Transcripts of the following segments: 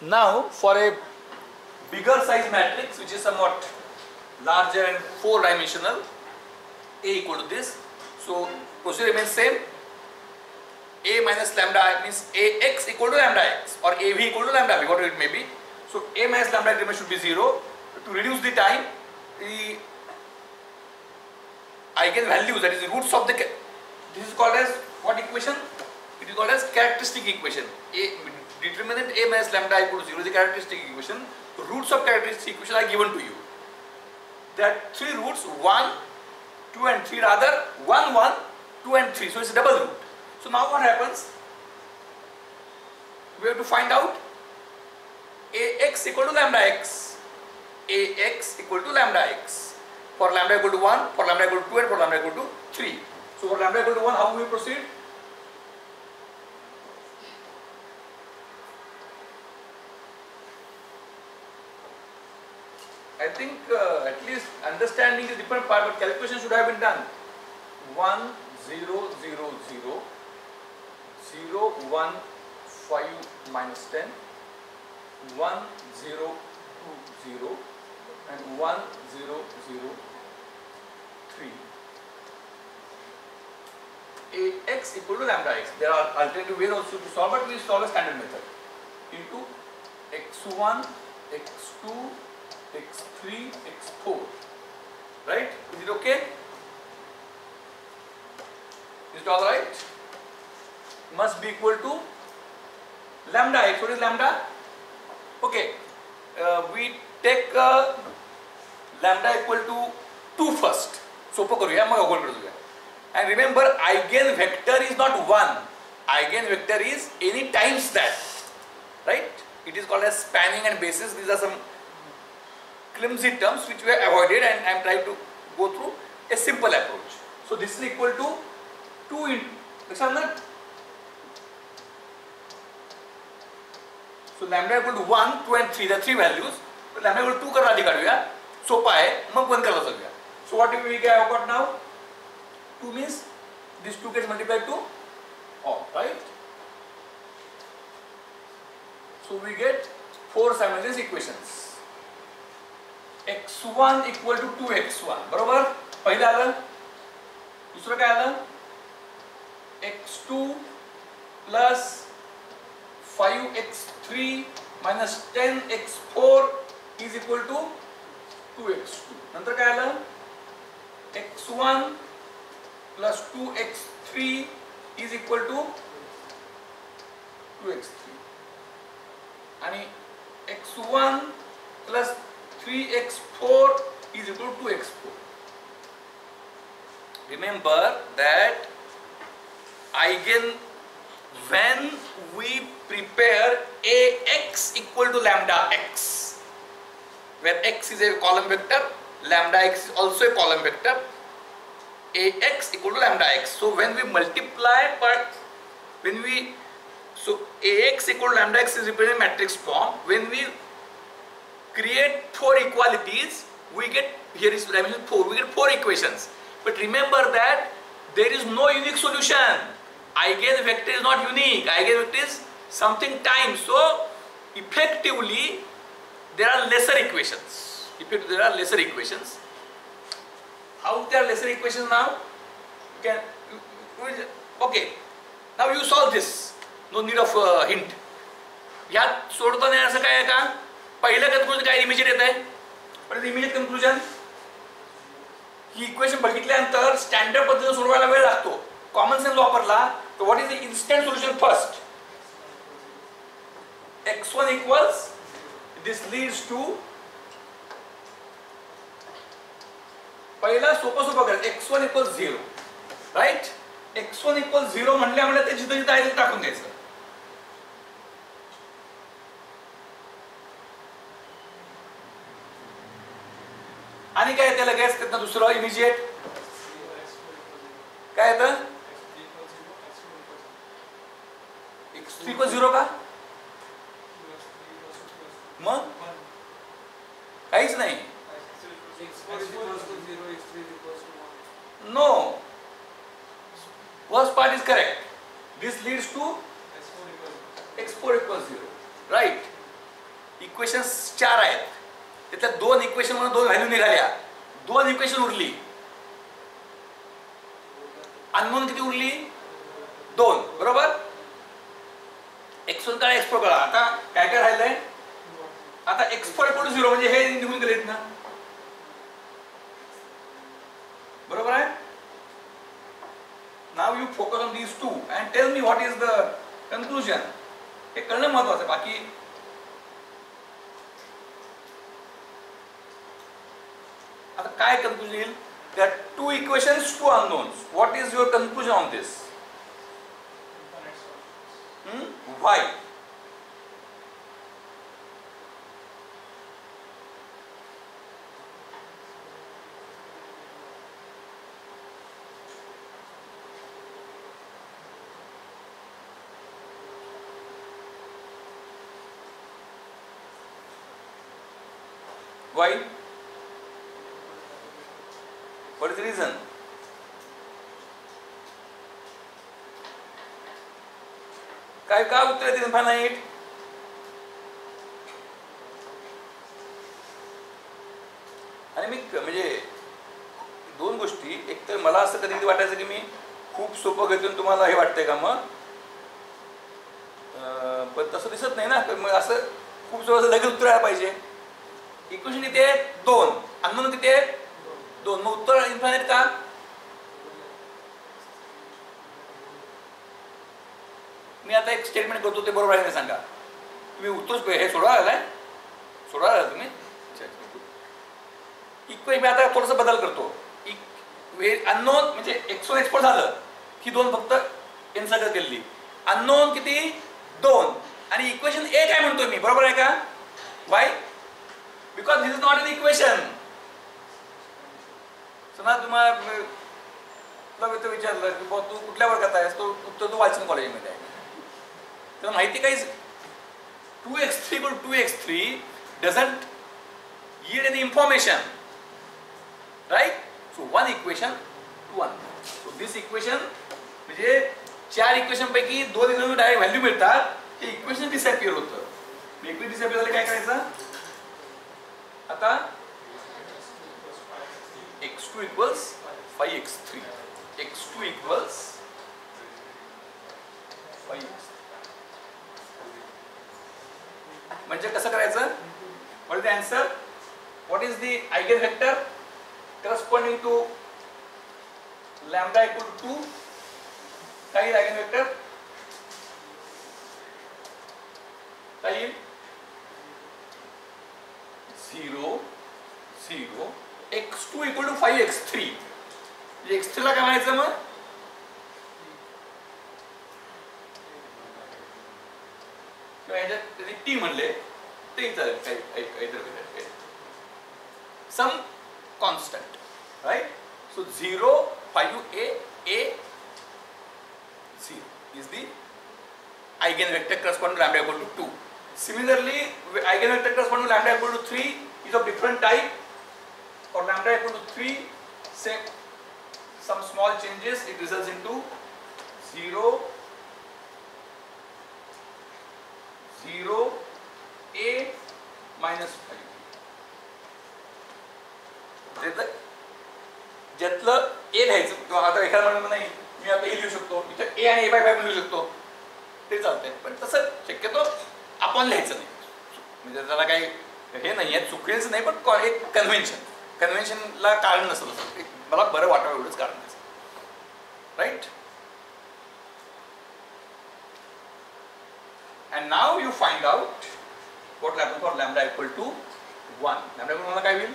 Now for a bigger size matrix which is somewhat larger and 4-dimensional, A equal to this. So procedure remains same. A minus lambda I means Ax equal to lambda x or Av equal to lambda b, whatever it may be. So A minus lambda increment should be 0. To reduce the time, the eigenvalues, that is the roots of the, this is called as what equation? It is called as characteristic equation. Determinant A minus lambda equal to 0 is the characteristic equation. The roots of characteristic equation are given to you. There are 3 roots, 1, 2 and 3, rather 1, 1, 2 and 3. So it's a double root. So now what happens? We have to find out Ax equal to lambda x. Ax equal to lambda x. For lambda equal to 1, for lambda equal to 2 and for lambda equal to 3. So for lambda equal to 1, how will we proceed? I think at least understanding the different part, but calculation should have been done. 1, 0, 0, 0, 0, 1, 5 minus 10, 1, 0, 2, 0, and 1, 0, 0, 3. Ax equal to lambda x. There are alternative ways also to solve, but we solve a standard method. Into x1, x2, x3, x4. Right? Is it okay? Is it alright? Must be equal to lambda x. What is lambda? Okay. We take lambda equal to 2 first. सोपं करूया मग अवघड करूया. And remember, eigenvector is not 1. Eigenvector is any times that. Right? It is called as spanning and basis. These are some clumsy terms which we have avoided, and I am trying to go through a simple approach. So this is equal to 2 into, so lambda equal to 1, 2 and 3, the 3 values. So lambda equal to 2 करना आधी काढूया. सोपा आहे, मग 1 करायला जाऊया. So what do we have got now? 2 means this 2 gets multiplied to all, right? So we get 4 simultaneous equations. x1 equal to 2x1 बरोबर? पहिलं आलं. दुसरं काय आलं? x2 plus 5x3 minus 10x4 is equal to 2x2. नंतर काय आलं? x1 plus 2x3 is equal to 2x3 आणि x1 plus 3x4 is equal to 2x4. Remember that when we prepare Ax equal to lambda x, where x is a column vector, lambda x is also a column vector, Ax equal to lambda x. So when we multiply, so Ax equal to lambda x is represented in matrix form. When we create 4 equalities, we get, here is dimension 4, we get 4 equations. But remember that there is no unique solution. Eigenvector is not unique. Eigenvector is something times. So effectively there are lesser equations. There are lesser equations. How there are lesser equations now? Okay. Now you solve this. No need of hint. यात सोडताना असं काय आहे का? पहिलं conclusion काय immediate येत आहे? पण इमिजिएट कन्क्लूजन ही इक्वेशन बघितल्यानंतर स्टँडर्ड पद्धतीने सोडवायला वेळ लागतो. कॉमन सेन्स वापरला तर what is the instant solution first? x1 equals, this leads to, पहिला सोपं करा, x1 equals 0, right? x1 equals 0 म्हणल्यामुळे ते जिथं जिथं आहे ते टाकून द्यायचं. आणि काय येतं लगेच त्यातनं दुसरं इमिजिएट काय येतं? x3 equals 0 का? मग काहीच नाही. No, first part is correct. This leads to x4 equals 0, right? Equations 4 आहेत, त्याच्यात 2 इक्वेशन म्हणून 2 व्हॅल्यू निघाल्या, 2 इक्वेशन उरली. अननोन किती उरली? 2. बरोबर. x1 काढा, x4 काढा. आता काय काय राहिलंय? आता x4 = 0 म्हणजे हे निघून गेलेत ना. बरोबर आहे. Now you focus on these 2 and tell me what is the conclusion. हे कळणं महत्वाचं आहे. बाकी आता काय कन्क्लुजन येईल? There are 2 equations, 2 unknowns. What is your conclusion on this? Why? Why? What is the reason? काय का उत्तर आहे इन्फायनाईट? आणि मी म्हणजे 2 गोष्टी, एक तर मला असं कधी वाटायचं की मी खूप सोपं घेतून तुम्हाला हे वाटतंय का, मग पण तसं दिसत नाही ना. मग असं खूप सोपं लगेच उत्तर यायला पाहिजे. इक्वेशन किती आहे? 2. अननोन किती आहे? 2. मग उत्तर इन्फायनाईट का? मी आता एक स्टेटमेंट करतो, ते बरोबर आहे नाही सांगा. तुम्ही उत्तर हे सोडवा तुम्ही. इक्वेशन मी आता थोडंसं बदल करतो. अननोन म्हणजे x1 x4 झालं की 2 फक्त इन्सर्ट केली. अननोन किती? 2. आणि इक्वेशन ए काय म्हणतोय मी, बरोबर आहे का? Why? Because this is not an equation. समजा तुला विचारलं की तू कुठल्या वर्गात आहेस, तो उत्तर तू वाचन कॉलेजमध्ये आहे. तर माहिती काही 2x3 = 2x3 doesn't yield any information, right? So 1 equation, 2 unknown. So this equation म्हणजे 4 इक्वेशन पैकी 2 इक्वेशन डायरेक्ट व्हॅल्यू मिळतात, ते इक्वेशन डिसअपियर होतं. इक्वेशन डिसअपियर झालं काय करायचं? आता x2 = 5x3. x2 = 5x3. म्हणजे कसं करायचं? What is the answer? What is the eigenvector corresponding to lambda = 2? काय आयगेनवेक्टर? काय? 0 0. x2 = 5x3. x3 ला काय म्हणायचं मग? टी म्हणले ते चालेल, some constant, right? So 0 5a a 0 is the eigenvector corresponding to lambda = 2. Similarly, eigenvector corresponding to lambda = 3 is of different type. For lambda = 3, say some small changes, it results into 0 0 a minus 5. ज्यातलं a लिहायचं किंवा आता एखादा म्हणून नाही, मी आता a लिहू शकतो, इथे a आणि a/5 लिहू शकतो, ते चालतंय. पण तसं शक्यतो आपण लिहायचं नाही. म्हणजे त्याला काही हे नाही आहे, चुकीचं नाही, पण एक कन्व्हेन्शनला कारण नसतं. मला बरं वाटावं एवढंच कारण आहे, right? And now you find out what will happen for lambda = 1. Lambda = 1 काय होईल?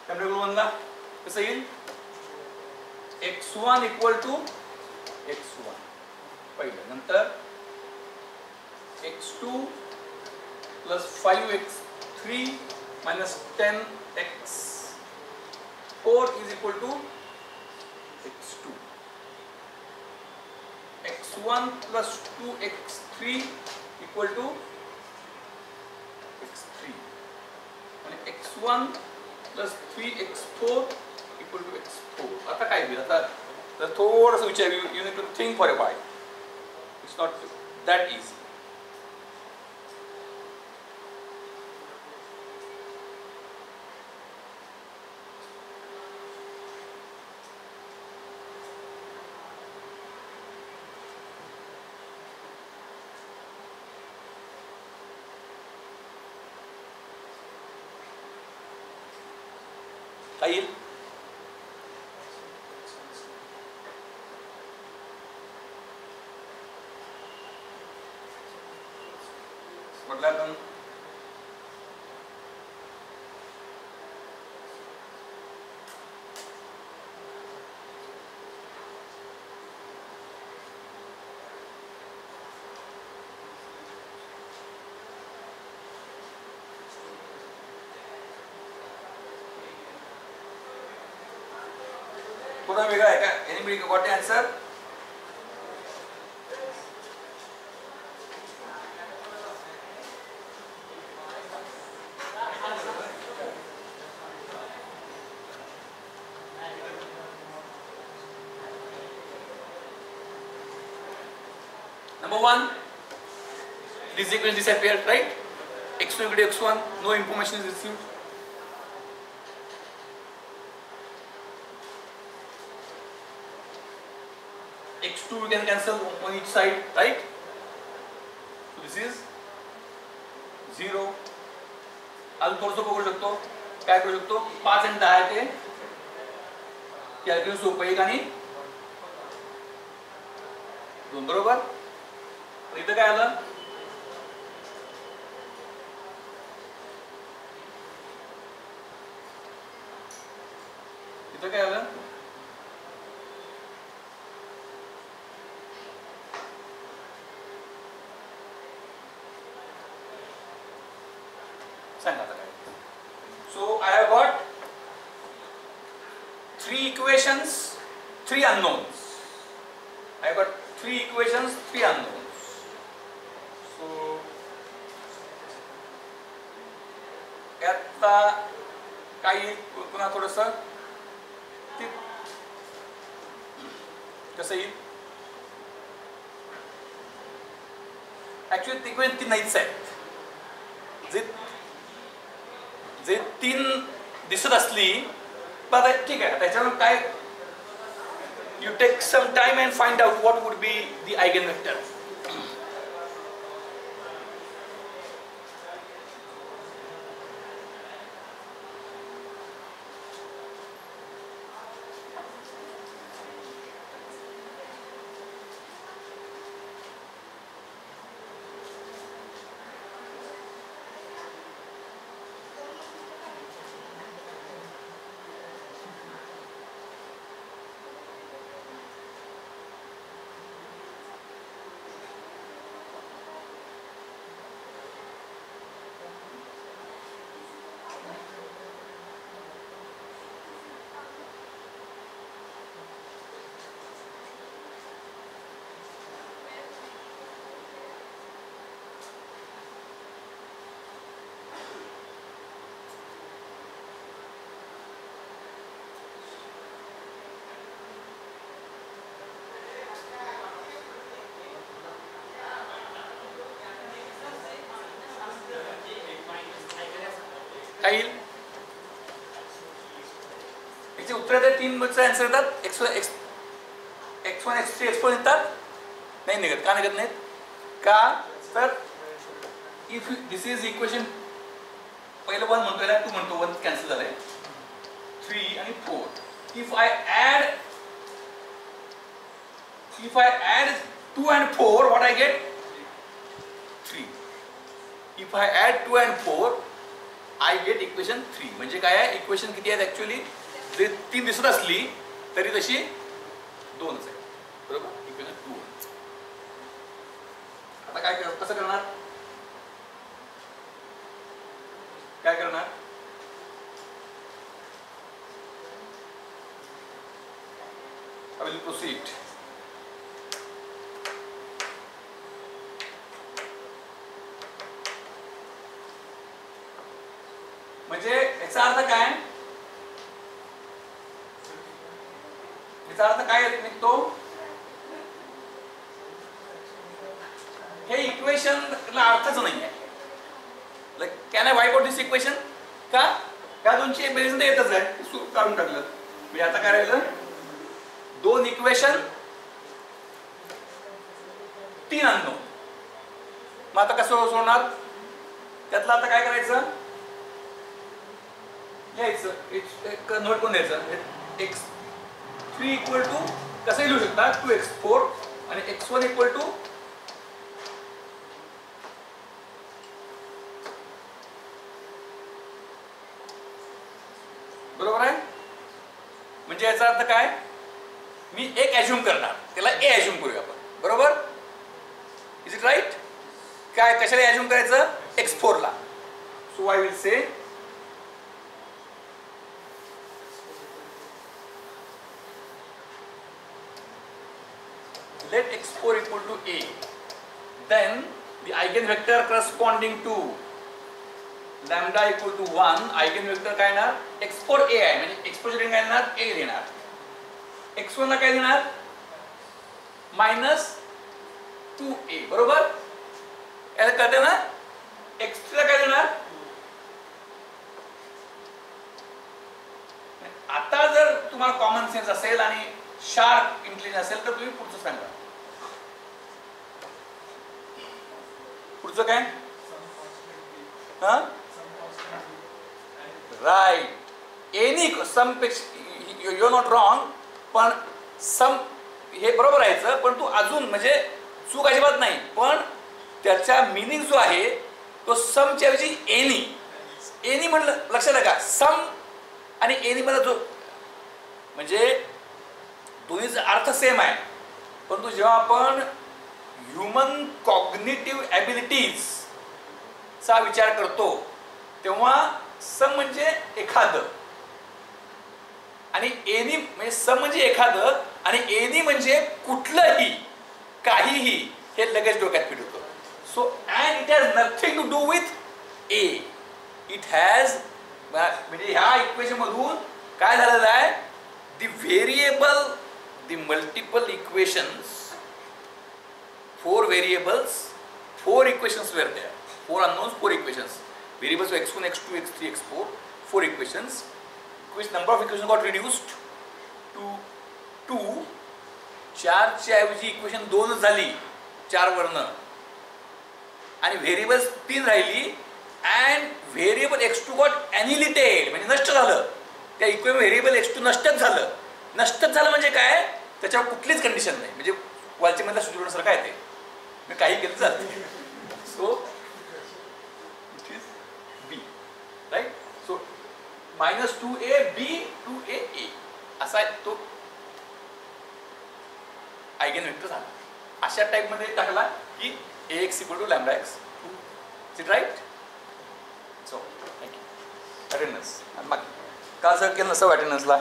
लॅम्बडा = 1 ला कसं येईल? x1 = x1 पहिलं, नंतर x2 + 5x3 - 10x4 = x2. x1 plus 2x3 equal to x3 आणि x1 plus 3x4 equal to x4. आता काय होईल? आता तर थोडंसं विचार, you need to think for a while. It's not that easy. काय येईल? म्हटलं आपण थोडा वेगळा आहे का? Anybody got the answer? Number 1, this equation disappeared, right? x2 equal to x1, no information is received. x2 we can cancel on each side, right? So this is 0. अजून थोडंसं बघू शकतो, काय करू शकतो? 5 आणि 10 आहे ते कॅल्क्युलेट सोपं आहे आणि 2 बरोबर. इथं काय आलं? इथं काय आलं? सांगा आता काय. So I have got 3 equations, 3 unknowns. I have got 3 equations, 3 unknowns. So आता काही पुन्हा थोडंसं कसं येईल? ऍक्च्युअली इक्वेशन 3 नाहीच आहेत. जे 3 दिसत असली पण ठीक आहे, त्याच्यावर काय you take some time and find out what would be the eigenvector. काय येईल? याचे उत्तर ते 3 चे आन्सर येतात. x1 x3 x4 येतात. नाही निघत. का निघत नाहीत? का तर इफ दिस इज इक्वेशन पहिलं 1 म्हणतोय ना, 2 म्हणतो, 1 कॅन्सल झालंय. 3 आणि 4. If I add 2 and 4, what I get? 3. If I add 2 and 4, I get equation 3. म्हणजे काय आहे? इक्वेशन किती आहेत ऍक्च्युअली? जे 3 दिसत असली तरी तशी 2च आहे. बरोबर? इक्वेशन 2. आता काय कसं करणार? काय करणार? I will proceed. म्हणजे याचा अर्थ काय, याचा अर्थ काय निघतो, हे इक्वेशन अर्थच नाहीये. Can I वाईप out this equation, का त्या दोनची बेरीज येतच आहे, काढून टाकलं. म्हणजे आता काय राहिलं, दोन इक्वेशन, तीन अननोन. मग आता कसं सोडणार, त्यातलं आता काय करायचं, लिहायचं, एक नोट करून द्यायचं, x3 इक्वल टू कसं लिहू शकता 2x4 आणि x1 इक्वल टू बरोबर आहे. म्हणजे याचा अर्थ काय, मी एक ॲज्युम करणार, त्याला ए ॲज्युम करूया आपण, बरोबर. Is it right. काय कशाला ॲज्युम करायचं, x4 ला. So I will say let x4 equal to a, then the eigenvector corresponding to lambda equal to 1 eigenvector काय येणार, x4 a आहे, म्हणजे x4 चे काय येणार, a देणार. x1 ला काय देणार, -2a, बरोबर. याला कळते ना. x3 ला काय देणार, आता जर तुम्हाला कॉमन सेन्स असेल आणि शार्प इंटेलिजन्स असेल तर तुम्ही पुढचं सांगा. पुढचं काय, राईट, एनी सम पेक्षा यू नॉट रॉंग, पण सम हे बरोबर आहे, पण तू अजून म्हणजे चूक अजिबात नाही, पण त्याचा मिनिंग जो आहे तो समच्या ऐवजी एनी. एनी म्हणलं लक्षात आहे का, सम आणि एनी मध्ये जो म्हणजे दोन्हीचा अर्थ सेम आहे, परंतु जेव्हा आपण ह्युमन कॉग्निटिव्ह ॲबिलिटीज चा विचार करतो तेव्हा सम म्हणजे एखादं आणि एनी म्हणजे सम म्हणजे एखादं आणि एनी म्हणजे कुठलंही, काहीही, हे लगेच डोक्यात फिट होतं. So and it has nothing to do with a, it has म्हणजे ह्या इक्वेशन मधून काय झालेलं आहे, the variable, the multiple equations, 4 variables, 4 equations were there, 4 unknowns, 4 equations, variables were x1, x2, x3, x4, 4 equations, which number of equations got reduced to 2. 4 च्या ऐवजी equation 2 झाली, 4 वर्ण, आणि व्हेरिएबल्स 3 राहिली, and variable x2 got annihilated, म्हणजे नष्ट झालं. त्या इक्वेशन व्हेरिएबल x2 नष्टच झालं. नष्टच झालं म्हणजे काय, त्याच्यावर कुठलीच कंडिशन नाही, म्हणजे वालची मधला सुजवण्यासारखं काय ते, मी काही केलं चालते. So it is b, right. So -2a b 2a a असा तो आयगेनवेक्टर झाला. अशा टाइप मध्ये टाकला की ax = λx. Is it right. So thank you. Attendance, मग का सर केलं नसतं अटेंडन्सला.